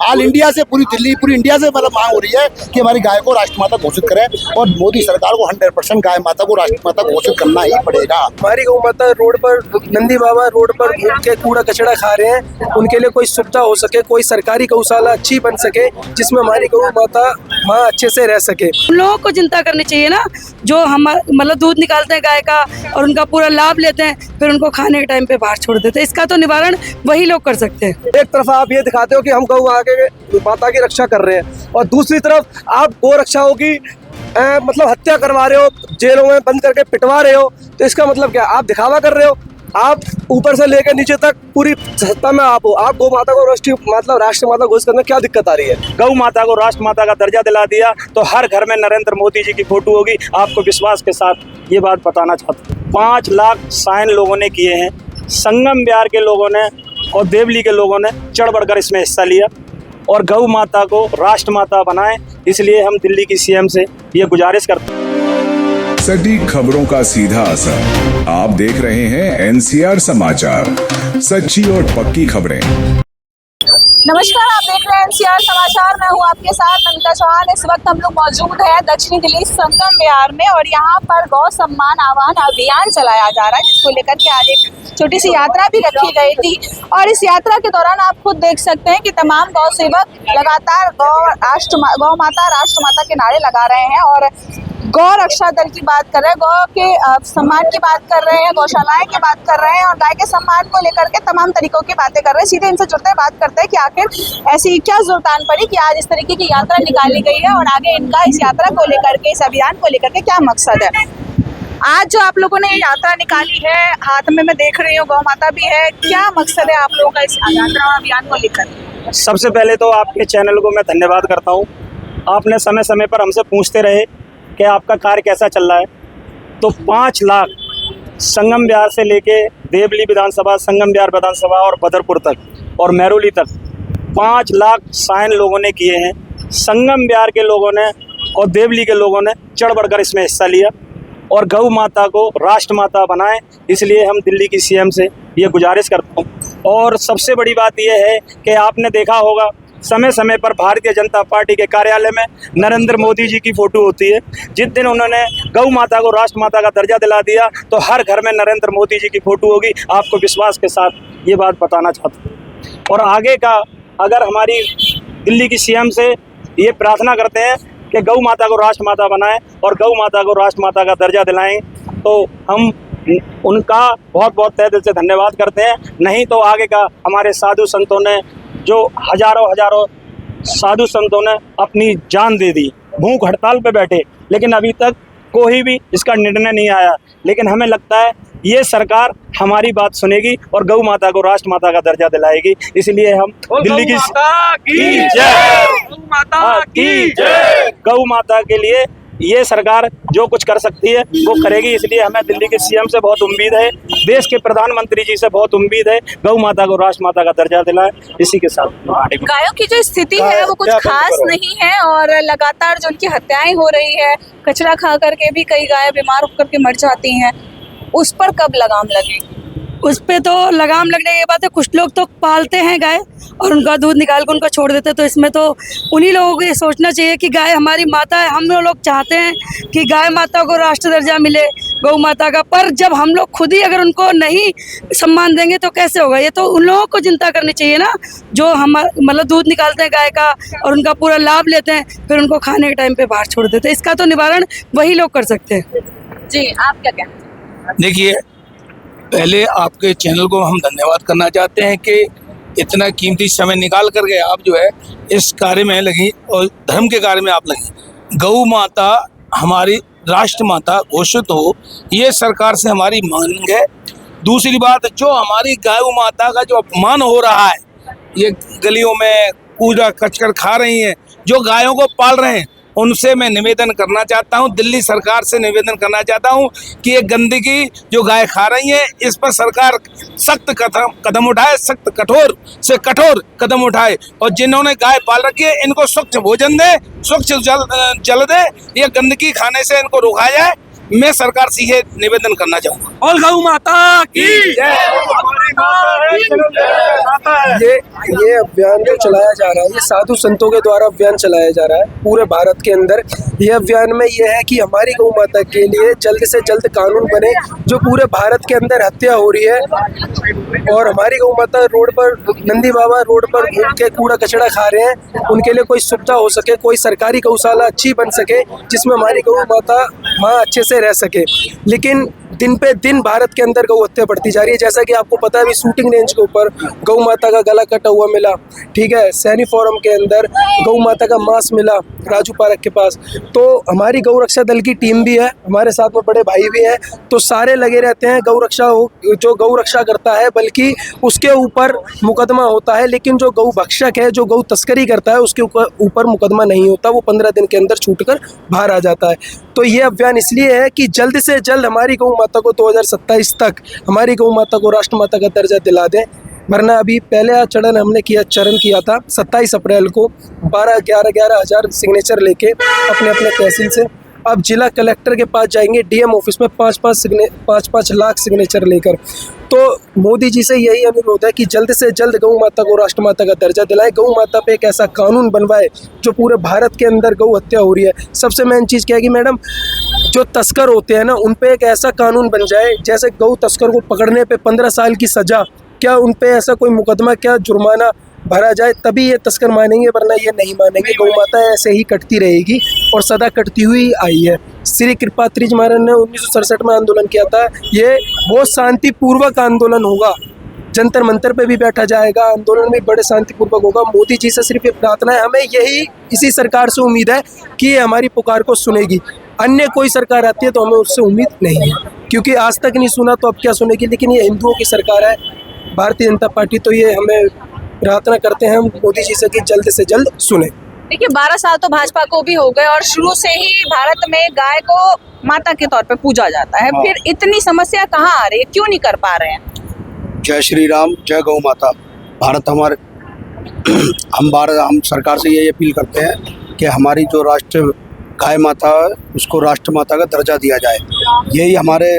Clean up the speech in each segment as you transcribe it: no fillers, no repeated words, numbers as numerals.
All India से, पूरी दिल्ली, पूरी इंडिया से मतलब मांग हो रही है कि हमारी गाय को राष्ट्रमाता घोषित करें और मोदी सरकार को 100% गाय माता को राष्ट्रमाता घोषित करना ही पड़ेगा। हमारी गौ माता रोड पर, नंदी बाबा रोड पर घूम के कूड़ा कचड़ा खा रहे हैं, उनके लिए कोई सुविधा हो सके, कोई सरकारी गौशाला अच्छी बन सके जिसमें हमारी गौ माता माँ अच्छे से रह सके। उन लोगों को चिंता करनी चाहिए ना, जो हम मतलब दूध निकालते हैं गाय का और उनका पूरा लाभ लेते हैं, फिर उनको खाने के टाइम पे बाहर छोड़ देते हैं। इसका तो निवारण वही लोग कर सकते हैं। एक तरफ आप ये दिखाते हो कि हम गौ माता की रक्षा कर रहे हैं और दूसरी तरफ आप गौ रक्षाओं की मतलब हत्या करवा रहे हो, जेलों में बंद करके पिटवा रहे हो। तो इसका मतलब क्या? आप दिखावा कर रहे हो। आप ऊपर से लेकर नीचे तक पूरी सत्ता में आप हो। आप गौ माता को राष्ट्र माता घोषित करने में क्या दिक्कत आ रही है? गौ माता को राष्ट्र माता का दर्जा दिला दिया तो हर घर में नरेंद्र मोदी जी की फोटो होगी। आपको विश्वास के साथ ये बात बताना चाहता हूँ। 5 लाख साइन लोगों ने किए हैं, संगम बिहार के लोगों ने और देवली के लोगों ने चढ़ बढ़कर इसमें हिस्सा लिया और गौ माता को राष्ट्र माता बनाएं। इसलिए हम दिल्ली की सीएम से ये गुजारिश करते हैं। सटीक खबरों का सीधा असर। आप देख रहे हैं एनसीआर समाचार, सच्ची और पक्की खबरें। नमस्कार, आप देख रहे हैं एनसीआर समाचार। मैं हूं आपके साथ नमिता चौहान। इस वक्त हम लोग मौजूद हैं दक्षिणी दिल्ली संगम विहार में और यहाँ पर गौ सम्मान आह्वान अभियान चलाया जा रहा है, जिसको लेकर के आज एक छोटी सी यात्रा भी रखी गई थी। और इस यात्रा के दौरान आप खुद देख सकते हैं कि तमाम गौ सेवक लगातार गौ माता राष्ट्र माता के नारे लगा रहे हैं और गौ रक्षा दल की बात कर रहे हैं, गौ के सम्मान की बात कर रहे हैं, गौशालाएं की बात कर रहे हैं और गाय के सम्मान को लेकर के तमाम तरीकों की बातें कर रहे हैं। सीधे इनसे जुड़ते हैं, बात करते हैं कि आखिर ऐसी क्या ज़रूरत पड़ी कि आज इस तरीके की यात्रा निकाली गई है और आगे इनका इस यात्रा को लेकर के, इस अभियान को लेकर के क्या मकसद है। आज जो आप लोगों ने यात्रा निकाली है, हाथ में मैं देख रही हूँ गौ माता भी है, क्या मकसद है आप लोगों का इस यात्रा अभियान को लेकर? सबसे पहले तो आपके चैनल को मैं धन्यवाद करता हूँ। आपने समय समय पर हमसे पूछते रहे कि आपका कार्य कैसा चल रहा है। तो 5 लाख संगम बिहार से लेके देवली विधानसभा, संगम बिहार विधानसभा और बदरपुर तक और महरौली तक 5 लाख साइन लोगों ने किए हैं। संगम बिहार के लोगों ने और देवली के लोगों ने चढ़ बढ़कर इसमें हिस्सा लिया और गौ माता को राष्ट्र माता बनाएं। इसलिए हम दिल्ली की सीएम से ये गुजारिश करता हूँ। और सबसे बड़ी बात यह है कि आपने देखा होगा समय समय पर भारतीय जनता पार्टी के कार्यालय में नरेंद्र मोदी जी की फ़ोटो होती है। जिस दिन उन्होंने गौ माता को राष्ट्र माता का दर्जा दिला दिया तो हर घर में नरेंद्र मोदी जी की फ़ोटो होगी। आपको विश्वास के साथ ये बात बताना चाहता हूँ। और आगे का अगर हमारी दिल्ली की सीएम से ये प्रार्थना करते हैं कि गौ माता को राष्ट्र माता बनाएं और गौ माता को राष्ट्र माता का दर्जा दिलाएं, तो हम उनका बहुत बहुत तहे दिल से धन्यवाद करते हैं। नहीं तो आगे का हमारे साधु संतों ने, जो हजारों साधु संतों ने अपनी जान दे दी, भूख हड़ताल पे बैठे, लेकिन अभी तक कोई भी इसका निर्णय नहीं आया। लेकिन हमें लगता है ये सरकार हमारी बात सुनेगी और गौ माता को राष्ट्र माता का दर्जा दिलाएगी। इसलिए हम दिल्ली की जय, गौ माता के लिए ये सरकार जो कुछ कर सकती है वो करेगी। इसलिए हमें दिल्ली के सीएम से बहुत उम्मीद है, देश के प्रधानमंत्री जी से बहुत उम्मीद है, गौ माता को राष्ट्र माता का दर्जा दिलाएं। इसी के साथ गायों की जो स्थिति है वो कुछ खास नहीं है और लगातार जो उनकी हत्याएं हो रही है, कचरा खा करके भी कई गायें बीमार होकर के मर जाती हैं, उस पर कब लगाम लगेगी? उस पे तो लगाम लगने की बात है। कुछ लोग तो पालते हैं गाय और उनका दूध निकाल कर उनका छोड़ देते हैं, तो इसमें तो उन्हीं लोगों को ये सोचना चाहिए कि गाय हमारी माता है। हम लोग चाहते हैं कि गाय माता को राष्ट्र दर्जा मिले, गौ माता का, पर जब हम लोग खुद ही अगर उनको नहीं सम्मान देंगे तो कैसे होगा। ये तो उन लोगों को चिंता करनी चाहिए ना, जो हम मतलब दूध निकालते हैं गाय का और उनका पूरा लाभ लेते हैं, फिर उनको खाने के टाइम पे बाहर छोड़ देते हैं। इसका तो निवारण वही लोग कर सकते हैं। जी, आप क्या कहते हैं? देखिए, पहले आपके चैनल को हम धन्यवाद करना चाहते हैं कि इतना कीमती समय निकाल करके आप जो है इस कार्य में लगी और धर्म के कार्य में आप लगी। गौ माता हमारी राष्ट्र माता घोषित हो, ये सरकार से हमारी मांग है। दूसरी बात, जो हमारी गौ माता का जो अपमान हो रहा है, ये गलियों में कूड़ा कचकर खा रही हैं, जो गायों को पाल रहे हैं, उनसे मैं निवेदन करना चाहता हूं, दिल्ली सरकार से निवेदन करना चाहता हूं कि ये गंदगी जो गाय खा रही है इस पर सरकार सख्त कदम उठाए, सख्त कठोर से कठोर कदम उठाए और जिन्होंने गाय पाल रखी है इनको स्वच्छ भोजन दे, स्वच्छ जल दे, ये गंदगी खाने से इनको रोका जाए। मैं सरकार से ये निवेदन करना चाहूँगा। और गौ माता की जय। ये अभियान जो चलाया जा रहा है, ये साधु संतों के द्वारा अभियान चलाया जा रहा है पूरे भारत के अंदर। ये अभियान में ये है कि हमारी गौ माता के लिए जल्द से जल्द कानून बने। जो पूरे भारत के अंदर हत्या हो रही है और हमारी गौ माता रोड पर, नंदी बाबा रोड पर घूम के कूड़ा कचड़ा खा रहे हैं, उनके लिए कोई सुविधा हो सके, कोई सरकारी गौशाला अच्छी बन सके जिसमें हमारी गौ माता वहाँ अच्छे से रह सके। लेकिन दिन पे दिन भारत के अंदर गौ हत्या बढ़ती जा रही है। जैसा कि आपको पता है, अभी शूटिंग रेंज के ऊपर गौ माता का गला कटा हुआ मिला, ठीक है। सैनी फोरम के अंदर गौ माता का मांस मिला राजू पार्क के पास। तो हमारी गौ रक्षा दल की टीम भी है, हमारे साथ में बड़े भाई भी हैं, तो सारे लगे रहते हैं गौ रक्षा हो, जो गौ रक्षा करता है बल्कि उसके ऊपर मुकदमा होता है। लेकिन जो गौ भक्षक है, जो गौ तस्करी करता है, उसके ऊपर मुकदमा नहीं होता, वो 15 दिन के अंदर छूट कर बाहर आ जाता है। तो ये अभियान इसलिए है कि जल्द से जल्द हमारी गौ माता को 2027 तक हमारी गौ माता को राष्ट्रमाता का दर्जा दिला दें। वरना अभी पहले चरण किया था 27 अप्रैल को 11 हज़ार सिग्नेचर लेके अपने अपने तहसील से। अब जिला कलेक्टर के पास जाएंगे, डीएम ऑफिस में 5-5 लाख सिग्नेचर लेकर। तो मोदी जी से यही अनुरोध है कि जल्द से जल्द गौ माता को राष्ट्रमाता का दर्जा दिलाए, गौ माता पे एक ऐसा कानून बनवाए जो पूरे भारत के अंदर गौ हत्या हो रही है। सबसे मेन चीज़ क्या है कि मैडम, जो तस्कर होते हैं ना, उन पे एक ऐसा कानून बन जाए, जैसे गौ तस्कर को पकड़ने पे 15 साल की सज़ा, क्या उन पे ऐसा कोई मुकदमा, क्या जुर्माना भरा जाए, तभी ये तस्कर मानेंगे, वरना ये नहीं मानेंगे। गौ माता ऐसे ही कटती रहेगी और सदा कटती हुई आई है। श्री कृपा त्रिज महाराज ने 1967 में आंदोलन किया था। ये बहुत शांतिपूर्वक आंदोलन होगा, जंतर मंतर पे भी बैठा जाएगा, आंदोलन भी बड़े शांतिपूर्वक होगा। मोदी जी से सिर्फ ये प्रार्थना है, हमें यही इसी सरकार से उम्मीद है कि ये हमारी पुकार को सुनेगी। अन्य कोई सरकार आती है तो हमें उससे उम्मीद नहीं है, क्योंकि आज तक नहीं सुना तो अब क्या सुनेगी। लेकिन ये हिंदुओं की सरकार है, भारतीय जनता पार्टी, तो ये हमें प्रार्थना करते हैं हम मोदी जी से कि जल्द से जल्द सुने। देखिए 12 साल तो भाजपा को भी हो गए और शुरू से ही भारत में गाय को माता के तौर पे पूजा जाता है। फिर इतनी समस्या कहाँ आ रही है, क्यों नहीं कर पा रहे हैं? जय श्री राम, जय गौ माता। भारत हमारे हम सरकार से यही अपील करते हैं कि हमारी जो राष्ट्र गाय माता है उसको राष्ट्र माता का दर्जा दिया जाए। यही हमारे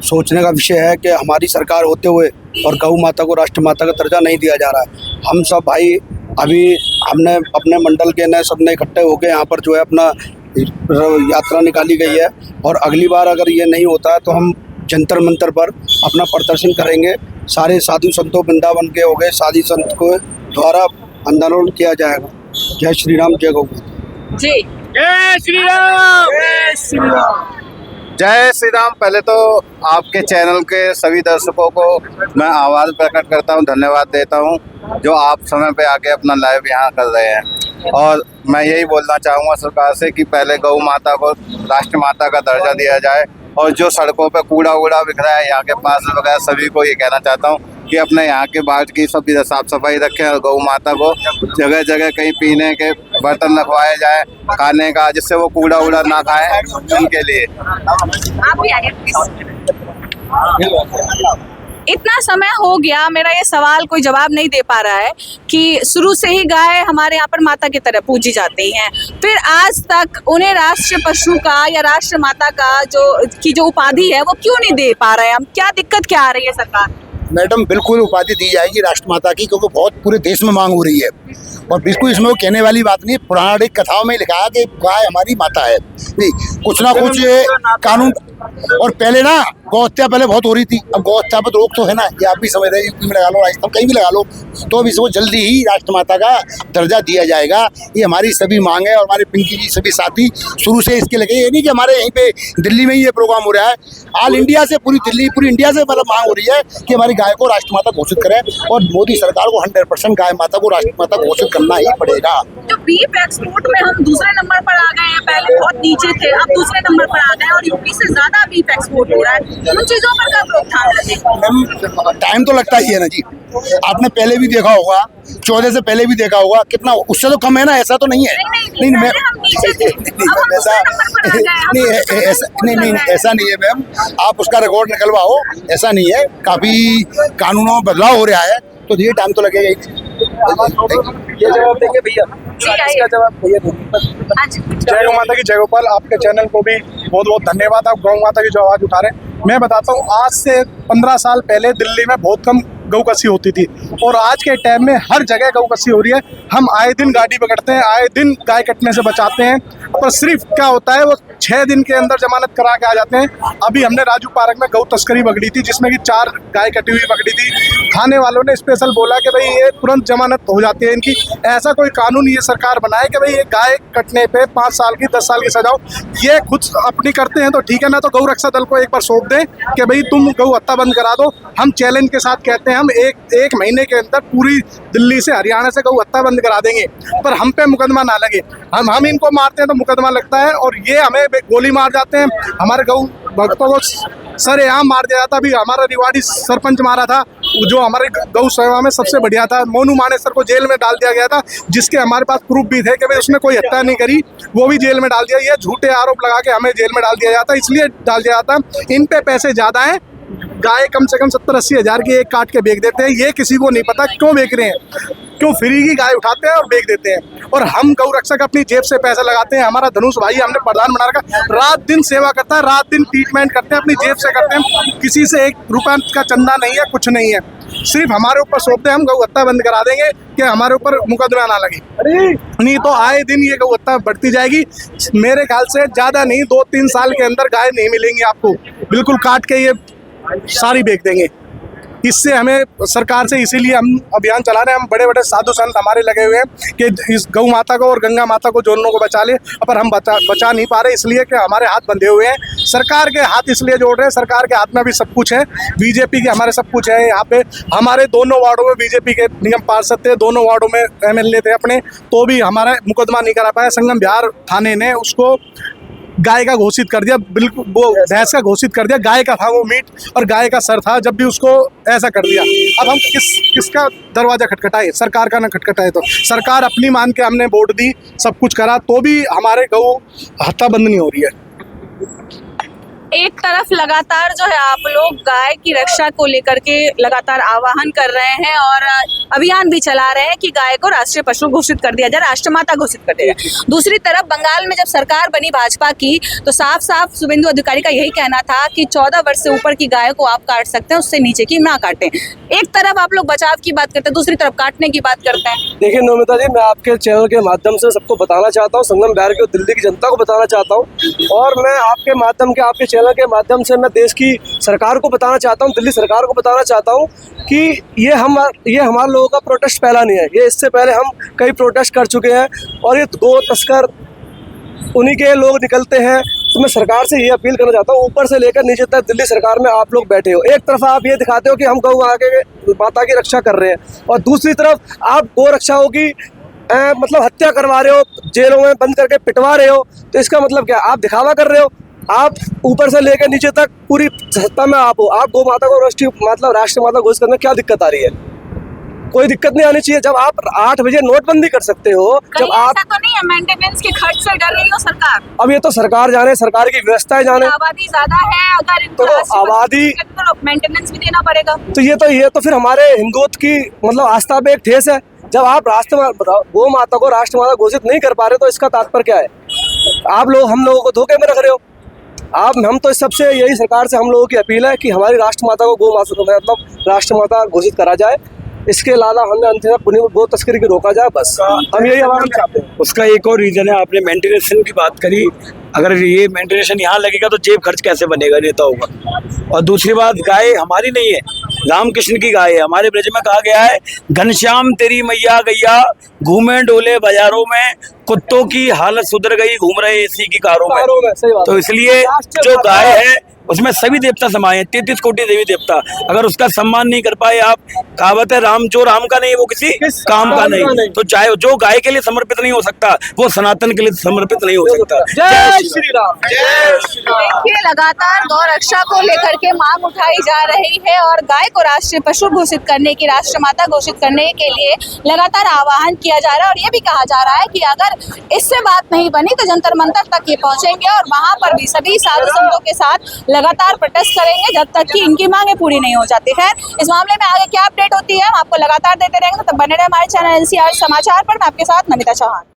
सोचने का विषय है कि हमारी सरकार होते हुए और गौ माता को राष्ट्र माता का दर्जा नहीं दिया जा रहा है। हम सब भाई अभी हमने अपने मंडल के ने सबने इकट्ठे होकर यहाँ पर जो है अपना यात्रा निकाली गई है, और अगली बार अगर ये नहीं होता है तो हम जंतर मंतर पर अपना प्रदर्शन करेंगे। सारे साधु संतों, वृंदावन के हो गए साधु संत को द्वारा आंदोलन किया जाएगा। जय श्री राम, जय गौ माता। जी जय श्री राम, जय श्री राम। जय श्री राम। पहले तो आपके चैनल के सभी दर्शकों को मैं आभार प्रकट करता हूं, धन्यवाद देता हूं जो आप समय पे आके अपना लाइव यहाँ कर रहे हैं। और मैं यही बोलना चाहूँगा सरकार से कि पहले गौ माता को राष्ट्र माता का दर्जा दिया जाए, और जो सड़कों पे कूड़ा वूड़ा बिख रहा है यहाँ के पास वगैरह, सभी को ये कहना चाहता हूँ कि अपने यहाँ के बाट की सभी साफ सफाई रखें और गौ माता को जगह जगह कहीं पीने के बर्तन रखवाए जाए खाने का, जिससे वो कूड़ा वूड़ा ना खाएं उनके लिए। आप भी आइए प्लीज। इतना समय हो गया, मेरा ये सवाल कोई जवाब नहीं दे पा रहा है कि शुरू से ही गाय हमारे यहाँ पर माता की तरह पूजी जाती हैं, फिर आज तक उन्हें राष्ट्र पशु का या राष्ट्र माता का जो उपाधि है वो क्यों नहीं दे पा रहे हैं हम? क्या दिक्कत क्या आ रही है सरकार? मैडम बिल्कुल उपाधि दी जाएगी राष्ट्रमाता की, क्योंकि बहुत पूरे देश में मांग हो रही है, और बिल्कुल इसमें वो कहने वाली बात नहीं। पौराणिक कथाओं में लिखा है कि गाय हमारी माता है। नहीं, कुछ ना कुछ कानून। और पहले ना गौ हत्या पहले बहुत हो रही थी, अब गौ हत्या पर रोक तो है ना, ये आप भी समझ रहे हैं, यूपी में लगा लो, राजस्थान कहीं भी लगा लो। तो अब इसको जल्दी ही राष्ट्रमाता का दर्जा दिया जाएगा, ये हमारी सभी मांग है। और हमारे पिंकी जी सभी साथी शुरू से इसके लगे, ये नहीं कि हमारे यहीं पे दिल्ली में ही ये प्रोग्राम हो रहा है, ऑल इंडिया से, पूरी इंडिया से मतलब मांग हो रही है कि हमारी गाय को राष्ट्रमाता घोषित करें, और मोदी सरकार को 100% गाय माता को राष्ट्रमाता घोषित करना ही पड़ेगा। तो बीफ एक्सपोर्ट में हम दूसरे नंबर पर आ गए हैं, पहले बहुत नीचे थे, अब दूसरे नंबर पर आ गए और यूपी से ज्यादा बीफ एक्सपोर्ट हो रहा है। उन चीजों पर कब रोकथाम लगेगा? टाइम तो लगता ही है ना जी। आपने पहले भी देखा होगा, 14 से पहले भी देखा होगा, कितना उससे तो कम है ना, ऐसा तो नहीं है। नहीं मैं ऐसा नहीं है मैम, आप उसका रिकॉर्ड निकलवाओ, ऐसा नहीं है। काफी कानूनों में बदलाव हो रहा है, तो ये टाइम तो लगेगा ही। ये जवाब देंगे भैया, इसका जवाब भैया देंगे। जय गौ माता की जय गोपाल। आपके चैनल को भी बहुत बहुत धन्यवाद, आप गौ माता की जो आवाज़ उठा रहे हैं। मैं बताता हूँ, आज से 15 साल पहले दिल्ली में बहुत कम गौ कसी होती थी, और आज के टाइम में हर जगह गौ कसी हो रही है। हम आए दिन गाड़ी पकड़ते हैं, आए दिन गाय कटने से बचाते हैं, पर सिर्फ क्या होता है वो 6 दिन के अंदर जमानत करा के आ जाते हैं। अभी हमने राजू पार्क में गौ तस्करी पकड़ी थी, जिसमें कि 4 गाय कटी हुई पकड़ी थी। थाने वालों ने स्पेशल बोला कि भाई ये तुरंत जमानत हो जाती है इनकी। ऐसा कोई कानून ये सरकार बनाए कि भाई ये गाय कटने पे 5 साल की 10 साल की सजा हो। ये खुद अपनी करते हैं तो ठीक है, ना तो गौ रक्षा दल को एक बार सौंप दें कि भाई तुम गौ हत्या बंद करा दो। हम चैलेंज के साथ कहते हैं, हम एक महीने के अंदर पूरी दिल्ली से हरियाणा से गौ हत्या बंद करा देंगे, पर हम पे मुकदमा ना लगे। हम इनको मारते हैं तो मुकदमा लगता है, और ये हमें गोली मार जाते हैं। हमारे गौ भक्तों को सरेआम मार दिया था। अभी हमारा रिवाड़ी सरपंच मारा था, जो हमारे गौ सेवा में सबसे बढ़िया था। मोनू मानेसर को जेल में डाल दिया गया था, जिसके हमारे पास प्रूफ भी थे कि भाई उसने कोई हत्या नहीं करी, वो भी जेल में डाल दिया। ये झूठे आरोप लगा के हमें जेल में डाल दिया जाता, इसलिए डाल दिया जाता। इन पे पैसे ज़्यादा हैं, गाय कम से कम 70-80 हज़ार की एक काट के बेच देते हैं। ये किसी को नहीं पता क्यों बेच रहे हैं, क्यों फ्री की गाय उठाते हैं और बेच देते हैं। और हम गौ रक्षक अपनी जेब से पैसा लगाते हैं। हमारा धनुष भाई हमने प्रधान बना रखा, रात दिन सेवा करता है, रात दिन ट्रीटमेंट करते हैं, अपनी जेब से करते हैं। किसी से 1 रुपया का चंदा नहीं है, कुछ नहीं है। सिर्फ हमारे ऊपर सौंपते हैं, हम गौ हत्या बंद करा देंगे कि हमारे ऊपर मुकदमा ना लगे। नहीं तो आए दिन ये गौ हत्या बढ़ती जाएगी। मेरे ख्याल से ज़्यादा नहीं, 2-3 साल के अंदर गाय नहीं मिलेंगी आपको, बिल्कुल काट के ये सारी बेच देंगे। इससे हमें सरकार से इसीलिए हम अभियान चला रहे हैं। हम बड़े बड़े साधु संत हमारे लगे हुए हैं कि इस गौ माता को और गंगा माता को दोनों को बचा ले, पर हम बचा नहीं पा रहे, इसलिए कि हमारे हाथ बंधे हुए हैं। सरकार के हाथ इसलिए जोड़ रहे हैं, सरकार के हाथ में भी सब कुछ है, बीजेपी के हमारे सब कुछ है। यहाँ पे हमारे दोनों वार्डों में बीजेपी के निगम पार्षद थे, दोनों वार्डों में MLA थे अपने, तो भी हमारा मुकदमा नहीं करा पाया। संगम बिहार थाने ने उसको गाय का घोषित कर दिया, बिल्कुल वो भैंस का घोषित कर दिया। गाय का था वो मीट और गाय का सर था, जब भी उसको ऐसा कर दिया। अब हम किसका दरवाजा खटखटाए? सरकार का ना खटखटाए तो सरकार अपनी मान के हमने वोट दी, सब कुछ करा, तो भी हमारे गौ हत्या बंद नहीं हो रही है। एक तरफ लगातार जो है आप लोग गाय की रक्षा को लेकर के लगातार आह्वान कर रहे हैं और अभियान भी चला रहे हैं कि गाय को राष्ट्रीय पशु घोषित कर दिया जाए, राष्ट्रमाता घोषित कर दिया जाए। दूसरी तरफ बंगाल में जब सरकार बनी भाजपा की, तो साफ साफ शुभेंदु अधिकारी का यही कहना था कि 14 वर्ष से ऊपर की गाय को आप काट सकते हैं, उससे नीचे की ना काटें। एक तरफ आप लोग बचाव की बात करते हैं, दूसरी तरफ काटने की बात करते हैं। देखिए नमिता जी, मैं आपके चैनल के माध्यम से सबको बताना चाहता हूँ, संगम बिहार की और दिल्ली की जनता को बताना चाहता हूँ, और मैं आपके माध्यम के आपके चैनल के माध्यम से मैं देश की सरकार को बताना चाहता हूँ, दिल्ली सरकार को बताना चाहता हूँ कि ये हमारे लोगों का प्रोटेस्ट पहला नहीं है। ये इससे पहले हम कई प्रोटेस्ट कर चुके हैं, और ये गौ तस्कर उन्हीं के लोग निकलते हैं। तो मैं सरकार से ये अपील करना चाहता हूँ, ऊपर से लेकर नीचे तक दिल्ली सरकार में आप लोग बैठे हो, एक तरफ आप ये दिखाते हो कि हम गौ माता की रक्षा कर रहे हैं, और दूसरी तरफ आप गौ रक्षाओं की मतलब हत्या करवा रहे हो, जेलों में बंद करके पिटवा रहे हो। तो इसका मतलब क्या? आप दिखावा कर रहे हो। आप ऊपर से लेकर नीचे तक पूरी सत्ता में आप हो। आप गौ माता को राष्ट्रीय माता घोषित करने में क्या दिक्कत आ रही है? कोई दिक्कत नहीं आनी चाहिए। जब आप 8 बजे नोटबंदी कर सकते हो, जब आप ऐसा तो नहीं है मेंटेनेंस के खर्च से डर रही हो सरकार? अब ये तो सरकार जाने, सरकार की व्यवस्थाएं जाने। आबादी ज्यादा है, अगर इनको तो आबादी तो मेंटेनेंस भी देना पड़ेगा। तो ये तो फिर हमारे हिंदुत्व की मतलब आस्था पे एक ठेस है। जब आप गौ माता को राष्ट्रमाता घोषित नहीं कर पा रहे, तो इसका तात्पर्य क्या है? हम लोगों को धोखे में रख रहे हो। हम तो इस सबसे यही सरकार से हम लोगों की अपील है कि हमारी राष्ट्रमाता को गौ माता मतलब राष्ट्रमाता घोषित करा जाए। इसके अलावा हमें अंततः गौ तस्करी को रोका जाए, बस हम यही आवाज चाहते हैं। उसका एक और रीजन है, आपने मेंटेनेशन की बात करी, अगर ये मेंटेनेशन यहाँ लगेगा तो जेब खर्च कैसे बनेगा नेताओं का। और दूसरी बात, गाय हमारी नहीं है, रामकृष्ण की गाय है। हमारे ब्रज में कहा गया है, घनश्याम तेरी मैया गैया घूमे डोले बाजारों में, कुत्तों की हालत सुधर गई घूम रहे एसी की कारों में। तो इसलिए जो गाय है उसमें सभी देवता समाये हैं, 33 कोटि देवी देवता। अगर उसका सम्मान नहीं कर पाए आप, कहावत है राम जो राम का नहीं वो किसी काम का नहीं। तो चाहे जो गाय के लिए समर्पित नहीं हो सकता, वो सनातन के लिए समर्पित नहीं हो सकता। जय श्री राम। देखिए, लगातार गौ रक्षा को लेकर के मांग उठाई जा रही है और गाय को राष्ट्रीय पशु घोषित करने की, राष्ट्रमाता घोषित करने के लिए लगातार आह्वान किया जा रहा है। और ये भी कहा जा रहा है कि अगर इससे बात नहीं बनी तो जंतर मंतर तक ये पहुंचेंगे और वहां पर भी सभी साधु संतों के साथ लगातार प्रोटेस्ट करेंगे जब तक कि इनकी मांगे पूरी नहीं हो जाती। खैर, इस मामले में आगे क्या अपडेट होती है हम आपको लगातार देते रहेंगे, तो बने रहे हमारे चैनल NCR समाचार पर। मैं आपके साथ नमिता चौहान।